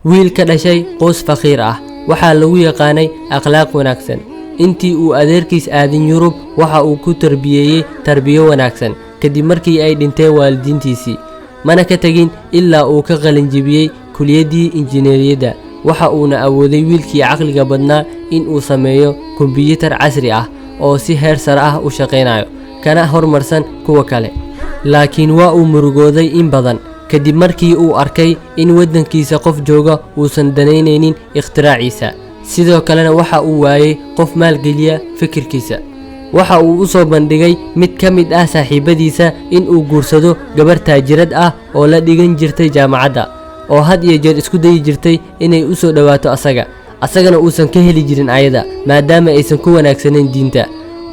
wiil ka dhashay qoys faqiir ah waxaa lagu yaqaanay akhlaaq wanaagsan. intii uu adeerkiis aadin Yurub waxa uu ku tarbiyeeyay tarbiyo wanaagsan kadib markii ay dhinteen waalidiintiisii, mana ka tagin ilaa uu ka qalin jebiyay kuliyadii injineeriyadda. waxa uuna awooday wiilkii caqliga badnaa in uu sameeyo kombiyuutar casri ah oo si heer sare ah u shaqeynayo kana horumarsan kuwa kale. laakiin waa uu murugooday in badan kadib markii uu arkay in waddankiisa qof jooga uusan danaynaynin ikhtiraacisa, sidoo kalena waxa uu waayay qof maalgeliya fikirkiisa. waxa uu u soo bandhigay mid ka mid ah saaxiibadiisa in uu guursado gabar taajirad ah oo la dhigan jirtay jaamacadda, oo had iyo jeer isku dayi jirtay inay u soo dhawaato asagana uusan ka heli jirin ayada maadaama aysan ku wanaagsanayn diinta.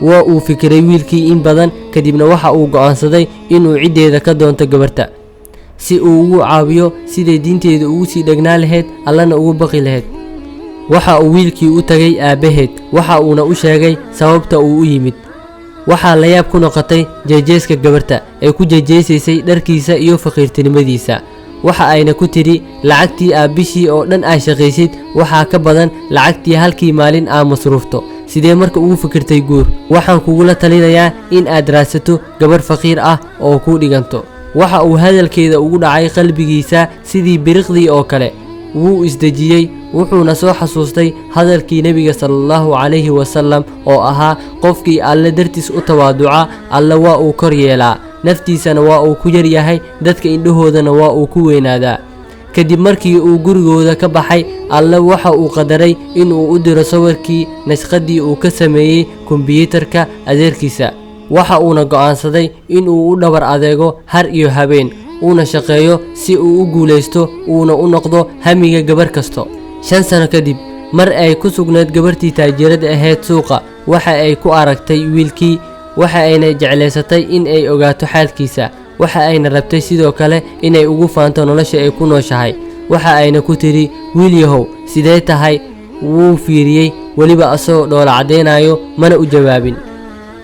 waa uu fikiray wiilkii in badan kadibna waxa uu go'aansaday inuu ciddeeda ka doonto gabarta si uu ugu caawiyo siday diinteeda ugu sii dhagnaa lahayd allana ugu baqi lahayd. waxa uu wiilkii u tagay aabaheed waxa uuna u sheegay sababta uu u yimid. waxaa la yaab ku noqotay jeejeeska gabarta ay ku jeejeesaysay dharkiisa iyo faqiirtinimadiisa. waxa ayna ku tiri lacagtii aabishii oo dhan ay shaqaysid waxaa ka badan lacagtii halkii maalin aa masruufto, sidee marka ugu fikirtay guur? waxaan kugula talinayaa in aad raadsato gabar faqiir ah oo ku dhiganto. waxa uu hadalkeeda ugu dhacay qalbigiisa sidii biriqdii oo kale. wuu isdejiyey wuxuuna soo xasuustay hadalkii Nabiga sallallahu alayhi wasallam oo ahaa qofkii alle dartiis u tawaaduca alla waa uu kor yeelaa, naftiisana waa uu ku yar yahay, dadka indhahoodana waa uu ku weynaadaa. kadib markii uu gurigooda ka baxay alle waxa uu qadaray in uu u diro sawirkii nashqadii uu ka sameeyay kombiyuutarka adeerkiisa. waxa uuna go'aansaday in uu u dhabar adeego har iyo habeen uuna shaqeeyo si uu u guuleysto uuna u noqdo hamiga gabar kasto. 5 sano kadib mar ay ku sugnayd gabartii taajirada ahayd suuqa waxa ay ku aragtay wiilkii, waxa ayna jecleysatay in ay ogaato xaalkiisa. waxa ayna rabtay sidoo kale inay ugu faanto nolosha ay ku nooshahay. waxa ayna ku tiri wiilyahow sidee tahay? wuu fiiriyay weliba asoo dhoola cadeynayo mana u jawaabin.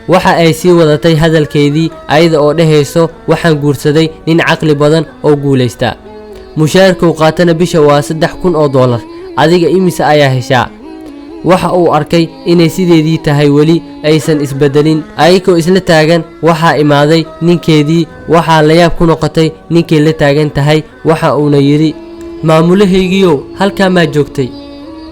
waxa ay sii wadatay hadalkeedii ayada oo dhahayso waxaan guursaday nin caqli badan oo guuleysta, mushaarka uu qaatana bisha waa $3,000, adiga imisa ayaa heshaa? waxa uu arkay inay sideedii tahay weli aysan isbedelin. ayagoo isla taagan waxaa imaaday ninkeedii. waxaa la yaab ku noqotay ninkay la taagan tahay. waxa uuna yidhi maamulahaygiiow halkaa maa joogtay?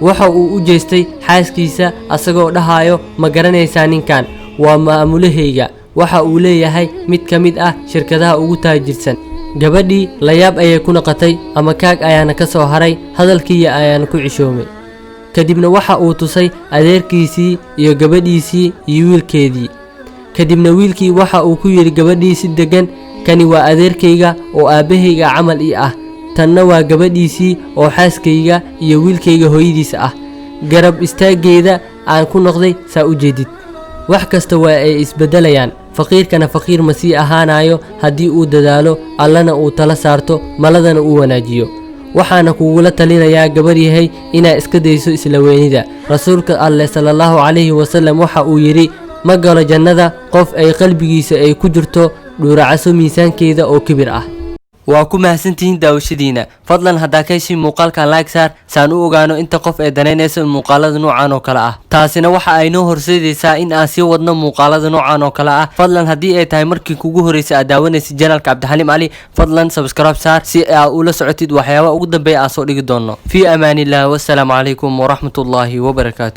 waxa uu u jeestay xaaskiisa asagoo dhahayo ma garanaysaa ninkan? waa maamulahayga. waxa uu leeyahay mid ka mid ah shirkadaha ugu taajirsan. gabadhii la yaab ayay ku noqotay ama kaag ayaana ka soo haray, hadalkii ayaana ku cishoomay. kadibna waxa uu tusay adeerkiisii iyo gabadhiisii iyo wiilkeedii. kadibna wiilkii waxa uu ku yiri gabadhii si degan, kani waa adeerkayga oo aabahayga camal ii ah, tanna waa gabadhiisii oo xaaskayga iyo wiilkayga hooyadiisa ah. garab istaageeda aan ku noqday saa u jeedid. wax kasta waa ay isbedelayaan. faqiirkana faqiir ma sii ahaanayo haddii uu dadaalo, allana uu tala saarto, maladana uu wanaajiyo. waxaana kugula talinayaa gabar yahay inaa iska dayso isla weynida. rasuulka alle sallallahu alayhi wasallam waxa uu yidhi ma galo jannada qof ay qalbigiisa ay ku jirto dhuuracaso miisaankeeda oo kibir ah. waa ku mahadsantihiin daawashadiina. fadlan haddaa ka heshin muuqaalkan like saar saan u ogaano inta qof ee danaynaysa muuqaalada noocan oo kale ah. taasina waxa ay noo horseedaysaa in aan sii wadno muuqaalada noocan oo kale ah. fadlan haddii ay tahay markii kugu horeysay aad daawanaysid channelka Cabdixaliim Cali, fadlan subscribe saar si aad ula socotid waxyaabaha ugu dambeeya aan soo dhigi doono. fi amaanillah, wassalaamu calaykum waraxmatullaahi wabarakaatuh.